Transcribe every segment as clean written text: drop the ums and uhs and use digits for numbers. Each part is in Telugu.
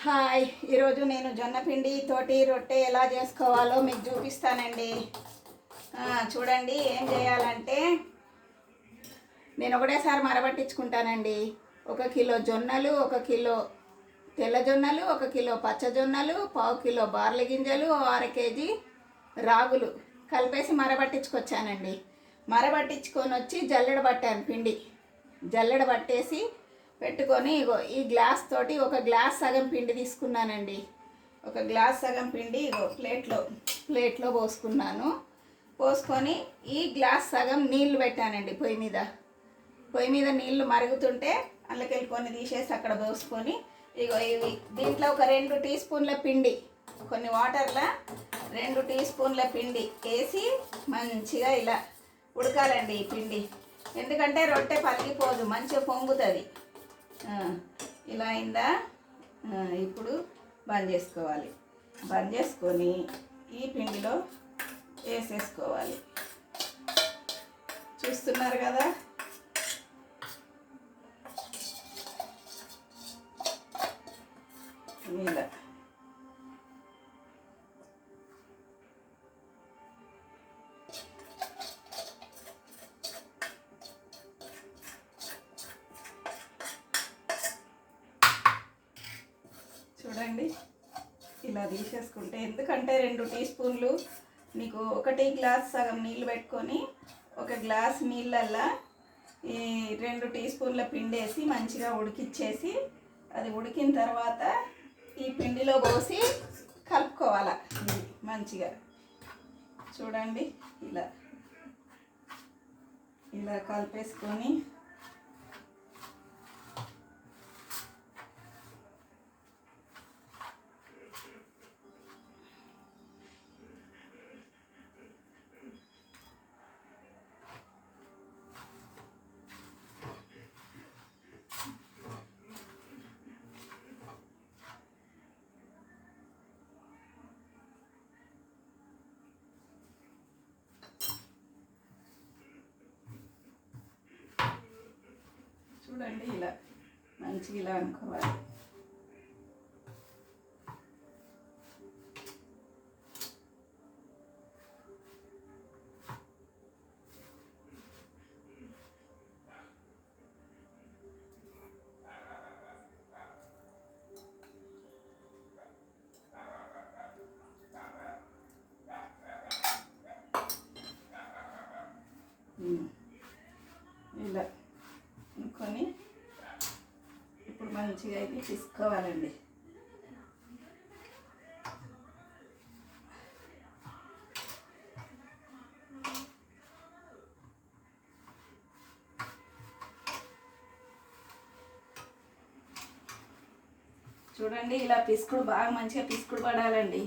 హాయ్, ఈరోజు నేను జొన్న పిండి తోటి రొట్టె ఎలా చేసుకోవాలో మీకు చూపిస్తానండి. చూడండి, ఏం చేయాలంటే నేను ఒకటేసారి మరబట్టించుకుంటానండి. 1 కిలో జొన్నలు, 1 కిలో తెల్ల జొన్నలు, 1 కిలో పచ్చ జొన్నలు, 1/4 కిలో బార్లీ గింజలు, 1/2 కేజీ రాగులు కలిపేసి మరబట్టించుకొచ్చానండి. మరబట్టించుకొని వచ్చి జల్లెడ పట్టాను. పిండి జల్లెడ పట్టేసి పెట్టుకొని ఇగో ఈ గ్లాస్ తోటి 1 గ్లాస్ సగం పిండి తీసుకున్నానండి. 1 గ్లాస్ సగం పిండి ఇగో ప్లేట్లో పోసుకున్నాను. పోసుకొని ఈ గ్లాస్ సగం నీళ్లు పెట్టానండి పొయ్యి మీద నీళ్లు మరుగుతుంటే అందులోకెళ్ళి కొన్ని తీసేసి అక్కడ పోసుకొని ఇగో ఇవి దీంట్లో ఒక 2 టీ స్పూన్ల పిండి, కొన్ని వాటర్లో 2 టీ స్పూన్ల పిండి వేసి మంచిగా ఇలా ఉడకాలండి ఈ పిండి. ఎందుకంటే రొట్టె పలిగిపోదు, మంచిగా పొంగుతుంది. ఇలా అయిందా? ఇప్పుడు బంద్ చేసుకోవాలి. బంద్ చేసుకొని ఈ పిండిలో వేసేసుకోవాలి. చూస్తున్నారు కదా, ఇలా చూడండి. ఇలా తీసేసుకుంటే, ఎందుకంటే 2 టీ స్పూన్లు నీకు 1 గ్లాస్ సగం నీళ్ళు పెట్టుకొని 1 గ్లాస్ నీళ్ళల్లో ఈ 2 టీ స్పూన్ల పిండి వేసి మంచిగా ఉడికిచ్చేసి అది ఉడికిన తర్వాత ఈ పిండిలో పోసి కలుపుకోవాలి మంచిగా. చూడండి, ఇలా ఇలా కలిపేసుకొని చూడండి, ఇలా మంచిగా ఇలా అనుకోవాలి. ఇలా అనుకొని ఇప్పుడు మంచిగా అయితే తీసుకోవాలండి. చూడండి, ఇలా పిసుకుడు బాగా మంచిగా పిసుకుడు పడాలండి.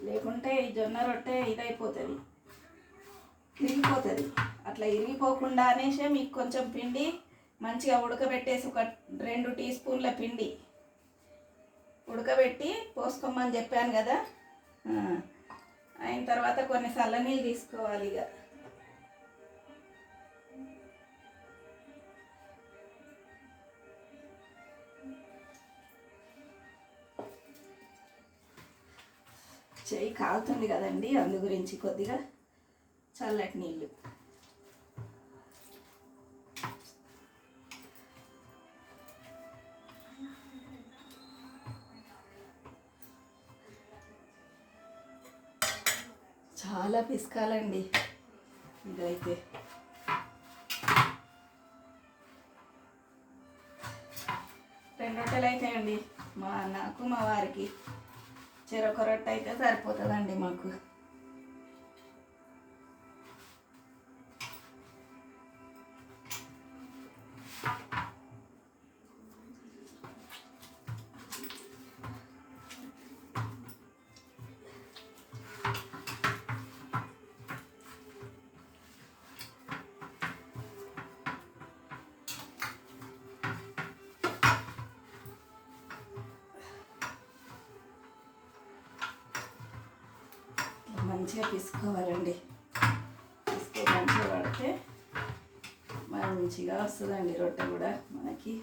లేకుంటే ఈ జొన్న రొట్టె ఇదైపోతుంది, ఇరిగిపోతుంది. అట్లా ఇరిగిపోకుండా అనేసే మీకు కొంచెం పిండి మంచిగా ఉడకబెట్టేసి 2 టీ స్పూన్ల పిండి ఉడకబెట్టి పోసుకోమని చెప్పాను కదా. అయిన తర్వాత కొన్ని చల్లనీళ్ళు తీసుకోవాలి. ఇక చెయ్యి కాలుతుంది కదండి, అందు గురించి కొద్దిగా చల్లటి నీళ్ళు. చాలా పిసకాలండి ఇదైతే. రెండు రొట్టెలు అవుతాయండి నాకు మా వారికి. చెరొక రొట్టె అయితే సరిపోతుందండి మాకు. మంచిగా పిసుకోవాలండి. పిసుకో మంచిగా పడితే మంచిగా వస్తుందండి రొట్టె కూడా మనకి.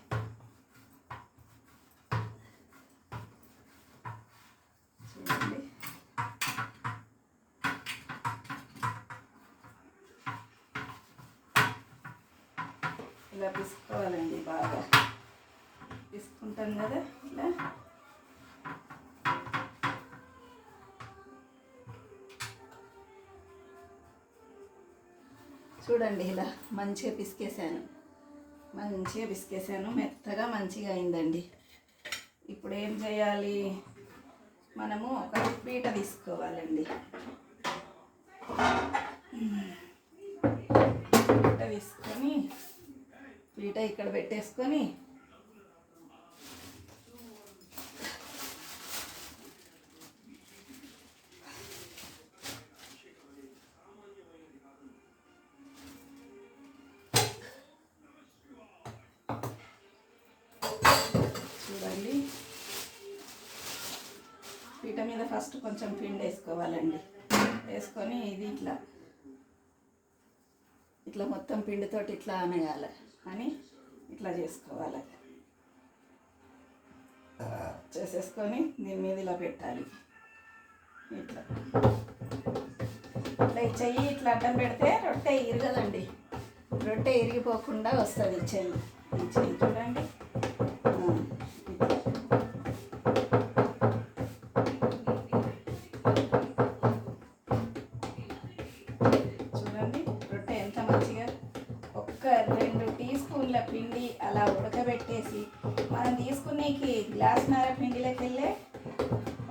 ఇలా పిసుకోవాలండి. బాగా పిసుకుంటాం కదా ఇలా. చూడండి ఇలా మంచిగా పిసికేసాను, మెత్తగా మంచిగా అయిందండి. ఇప్పుడు ఏం చేయాలి, మనము ఒక పీట తీసుకోవాలండి. పీట తీసుకొని పీట ఇక్కడ పెట్టేసుకొని చూడండి, పీట మీద ఫస్ట్ కొంచెం పిండి వేసుకోవాలండి. వేసుకొని ఇది ఇట్లా మొత్తం పిండితోటి ఇట్లా అనేయాలి అని ఇట్లా చేసుకోవాలి. చేసేసుకొని దీని మీద ఇలా పెట్టాలి. ఇట్లా చెయ్యి ఇట్లా అడ్డం పెడితే రొట్టె ఇరగదండి. రొట్టె ఇరిగిపోకుండా వస్తుంది చెయ్యి. ఈ చెయ్యి చూడండి, ఒక్క 2 టీ స్పూన్ల పిండి అలా ఉడకబెట్టేసి మనం తీసుకునేకి గ్లాసున్నర పిండిలోకి వెళ్ళే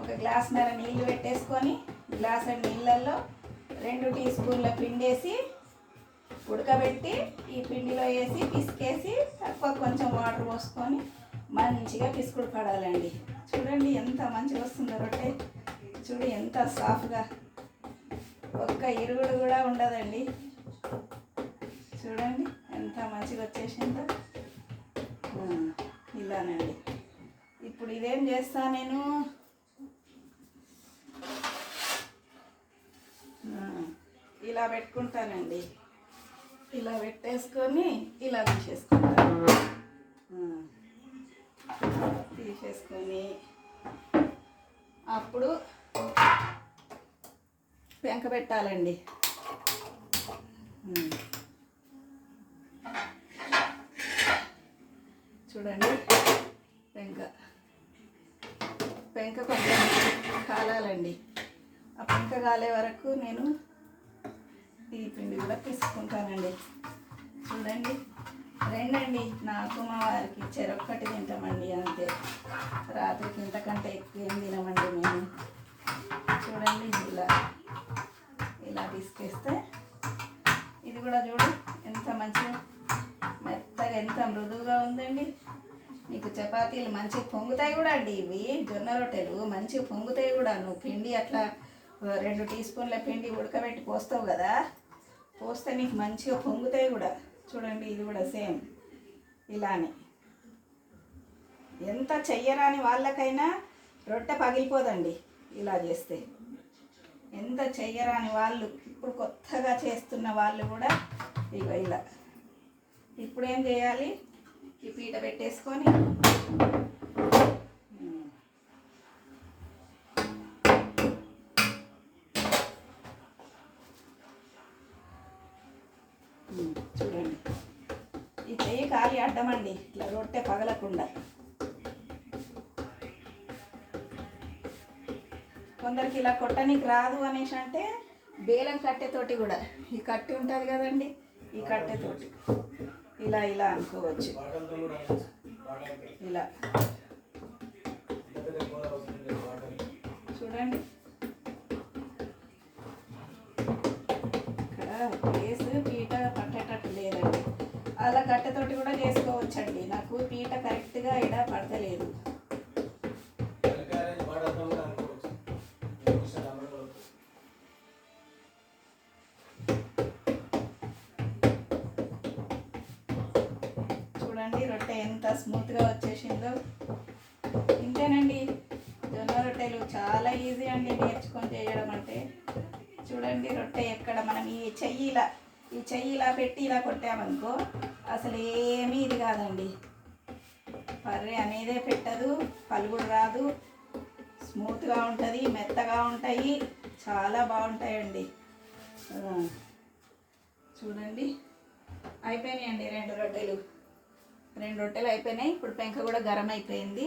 ఒక గ్లాసున్నర నీళ్ళు పెట్టేసుకొని గ్లాసు నీళ్ళల్లో 2 టీ స్పూన్ల పిండి వేసి ఉడకబెట్టి ఈ పిండిలో వేసి పిసికేసి తక్కువ కొంచెం వాటర్ పోసుకొని మంచిగా పిసుకుడు పడాలండి. చూడండి ఎంత మంచిగా వస్తుందో రొట్టె. చూడు ఎంత సాఫ్ట్గా, ఒక్క ఇరుగుడు కూడా ఉండదండి. చూడండి ఎంత మంచిగా వచ్చేసిందో. ఇలానండి. ఇప్పుడు ఇదేం చేస్తా నేను, ఇలా పెట్టుకుంటానండి. ఇలా పెట్టేసుకొని ఇలా తీసేసుకొని అప్పుడు పెంక పెట్టాలండి. చూడండి పెంక కొంచెం కాలాలండి. ఆ పెంక కాలే వరకు నేను ఈ పిండి కూడా తీసుకుంటానండి. చూడండి, 2 అండి, నాకు మా వారికి చెరొక్కటి తింటామండి అంతే. రాత్రికి ఇంతకంటే ఎక్కువ ఏం తినమండి మేము. చూడండి ఇలా తీసుకేస్తే ఇది కూడా చూడు ఎంత మంచిగా మెత్తగా ఎంత మృదువుగా ఉందండి. నీకు చపాతీలు మంచిగా పొంగుతాయి కూడా అండి. ఇవి జొన్న రొట్టెలు మంచిగా పొంగుతాయి కూడా. నువ్వు పిండి అట్లా 2 టీ స్పూన్ల పిండి ఉడకబెట్టి పోస్తావు కదా, పోస్తే నీకు మంచిగా పొంగుతాయి కూడా. చూడండి ఇది కూడా సేమ్ ఇలానే. ఎంత చెయ్యరాని వాళ్ళకైనా రొట్టె పగిలిపోదండి ఇలా చేస్తే. ఎంత చెయ్యరాని వాళ్ళు, ఇప్పుడు కొత్తగా చేస్తున్న వాళ్ళు కూడా ఇలా. ఇప్పుడు ఏం చేయాలి, ఈ పీట పెట్టేసుకొని చూడండి, ఈ చెయ్యి కాలి అడ్డమండి ఇట్లా రొట్టె పగలకుండా. కొందరికి ఇలా కొట్టనికి రాదు అనేసి అంటే బేలం కట్టెతోటి కూడా, ఈ కట్టె ఉంటుంది కదండి, ఈ కట్టెతోటి ఇలా అనుకోవచ్చు. ఇలా చూడండి, ఇక్కడ ప్లేస్ పీట పట్టేటట్టు లేదండి. అలా కట్టెతోటి కూడా చేసుకోవచ్చండి. నాకు పీట కరెక్ట్గా ఇక్కడ పడతలేదు. చూడండి రొట్టె ఎంత స్మూత్గా వచ్చేసిందో. ఇంతేనండి, జొన్న రొట్టెలు చాలా ఈజీ అండి నేర్చుకొని చేయడం అంటే. చూడండి రొట్టె ఎక్కడ మనం ఈ చెయ్యి ఇలా పెట్టి ఇలా కొట్టామనుకో అసలు ఏమీ ఇది కాదండి. పర్రె అనేదే పెట్టదు, పలుగుడు రాదు, స్మూత్గా ఉంటుంది, మెత్తగా ఉంటాయి, చాలా బాగుంటాయండి. చూడండి అయిపోయినాయండి 2 రొట్టెలు. 2 రొట్టెలు అయిపోయినాయి. ఇప్పుడు పెంక కూడా గరం అయిపోయింది.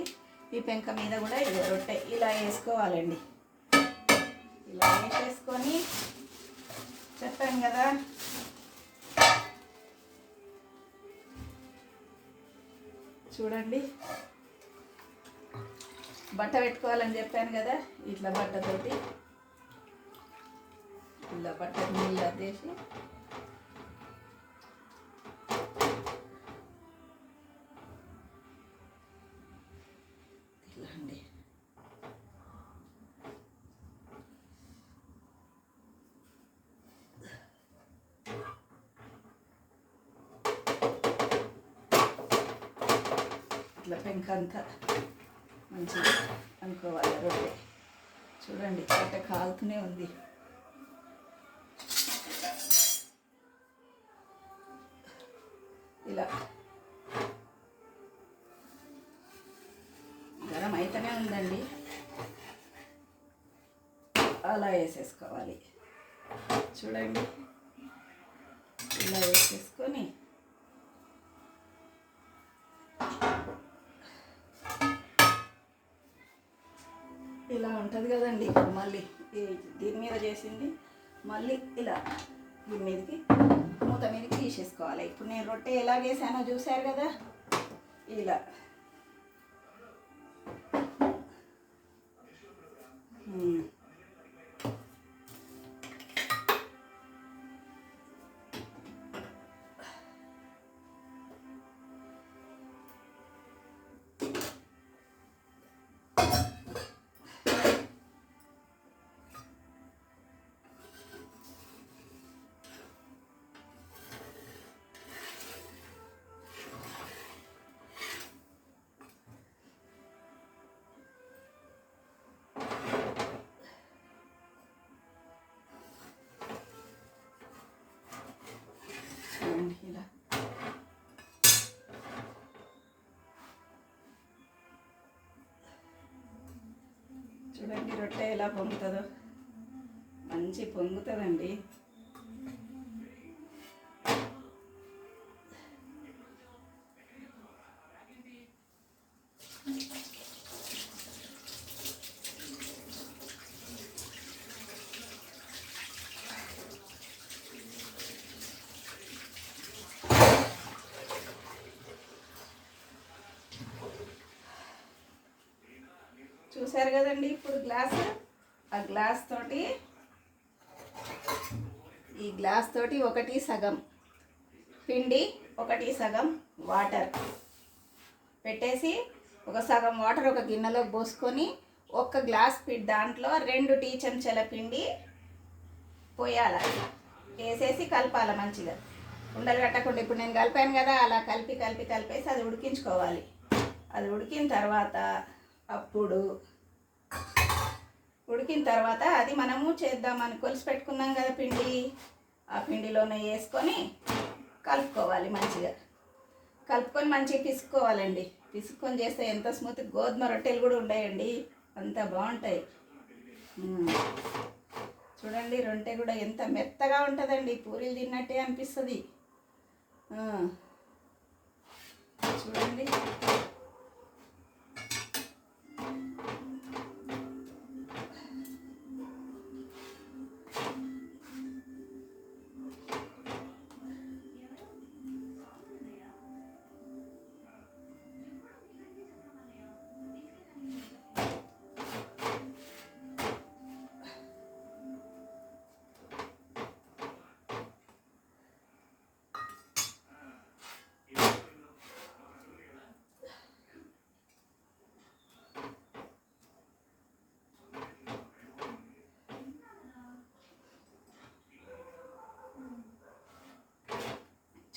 ఈ పెంక మీద కూడా ఇది రొట్టె ఇలా వేసుకోవాలండి. ఇలా వేసేసుకొని చెప్పాను కదా, చూడండి బట్ట పెట్టుకోవాలని చెప్పాను కదా, ఇట్లా బట్టతోటి ఇలా బట్ట నీళ్ళు అద్దేసి ఇట్లా అండి. ఇట్లా పెంక అంతా మంచిగా అనుకోవాలి రొట్టె. చూడండి రొట్టె కాలుతూనే ఉంది. ఇలా గరం అయితేనే ఉందండి. అలా వేసేసుకోవాలి. చూడండి ఇలా వేసేసుకొని ఇలా ఉంటుంది కదండి. ఇప్పుడు మళ్ళీ దీని మీద చేసింది మళ్ళీ ఇలా దీని మీదకి మూత మీదకి తీసేసుకోవాలి. ఇప్పుడు నేను రొట్టె ఎలా వేసానో చూశారు కదా, ఇలా ఇలా చూడండి రొట్టె ఎలా పొంగుతుందో. మంచి పొంగుతుందండి. చూసారు కదండి. ఇప్పుడు ఆ గ్లాస్ తోటి ఈ గ్లాస్ తోటి 1 సగం పిండి 1 సగం వాటర్ పెట్టేసి, ఒక సగం వాటర్ ఒక గిన్నెలోకి పోసుకొని 1 గ్లాస్ దాంట్లో 2 టీ చెంచాల పిండి పోయాలి. వేసేసి కలపాలి మంచిగా, ఉండలు కట్టకుండా. ఇప్పుడు నేను కలిపాను కదా, అలా కలిపేసి అది ఉడికించుకోవాలి. అది ఉడికిన తర్వాత అది మనము చేద్దామని కొలిసి పెట్టుకున్నాం కదా పిండి, ఆ పిండిలోనే వేసుకొని కలుపుకోవాలి. మంచిగా కలుపుకొని మంచిగా పిసుక్కోవాలండి. పిసుక్కొని చేస్తే ఎంత స్మూత్, గోధుమ రొట్టెలు కూడా ఉన్నాయండి, అంత బాగుంటాయి. చూడండి రొట్టె కూడా ఎంత మెత్తగా ఉంటుందండి, పూరీలు తిన్నట్టే అనిపిస్తుంది. చూడండి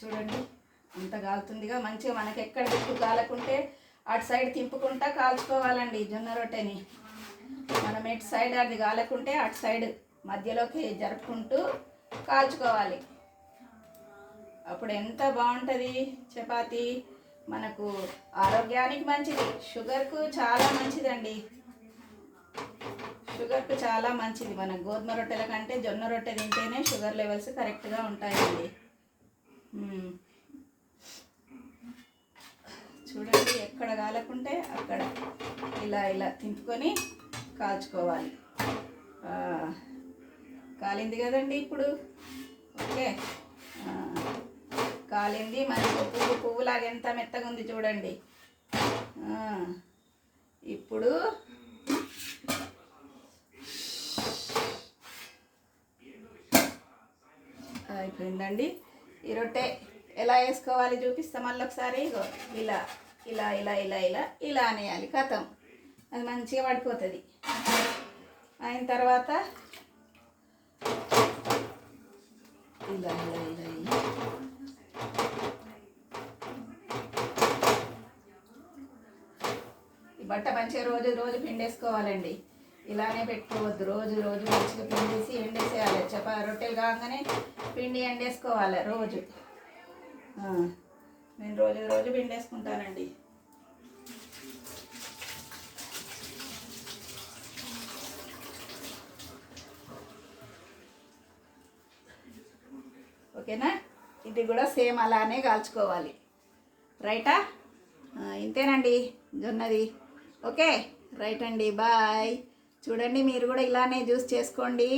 చూడండి అంత కాలుతుందిగా. మంచిగా మనకి ఎక్కడ దిక్కు కాలకుంటే అటు సైడ్ తింపుకుంటా కాల్చుకోవాలండి జొన్న రొట్టెని. మనం ఎటు సైడ్ అది కాలకుంటే అటు సైడ్ మధ్యలోకి జరుపుకుంటూ కాల్చుకోవాలి. అప్పుడు ఎంత బాగుంటుంది చపాతీ. మనకు ఆరోగ్యానికి మంచిది, షుగర్కు చాలా మంచిదండి. షుగర్కు చాలా మంచిది. మన గోధుమ రొట్టెల కంటే జొన్న రొట్టె తింటేనే షుగర్ లెవెల్స్ కరెక్ట్గా ఉంటాయండి. చూడండి, ఎక్కడ కాలకుంటే అక్కడ ఇలా ఇలా తింపుకొని కాల్చుకోవాలి. కాలింది కదండి ఇప్పుడు. ఓకే, కాలింది. మనకు పువ్వులాగా ఎంత మెత్తగా ఉంది చూడండి. ఇప్పుడు అయిపోయిందండి. ఈ రొట్టె ఎలా వేసుకోవాలి చూపిస్తా మళ్ళీ ఒకసారి. ఇలా ఇలా ఇలా ఇలా ఇలా ఇలా అనేయాలి, కథం అది మంచిగా పడిపోతుంది. అయిన తర్వాత ఇలా ఇలా ఇలా ఇలా ఈ బట్ట మంచిగా రోజు రోజు పిండేసుకోవాలండి. ఇలానే పెట్టుకోవద్దు, రోజు రోజు మంచిగా పిండేసి ఎండేసేయాలి. రొట్టెలు కాగానే పిండి ఎండేసుకోవాలి రోజు. నేను రోజు రోజు పిండేసుకుంటానండి. ఓకేనా? ఇది కూడా సేమ్ అలానే కాల్చుకోవాలి. రైటా? ఇంతేనండి జొన్నది. ఓకే, రైట్ అండి, బాయ్. చూడండి, మీరు కూడా ఇలానే జ్యూస్ చేసుకోండి.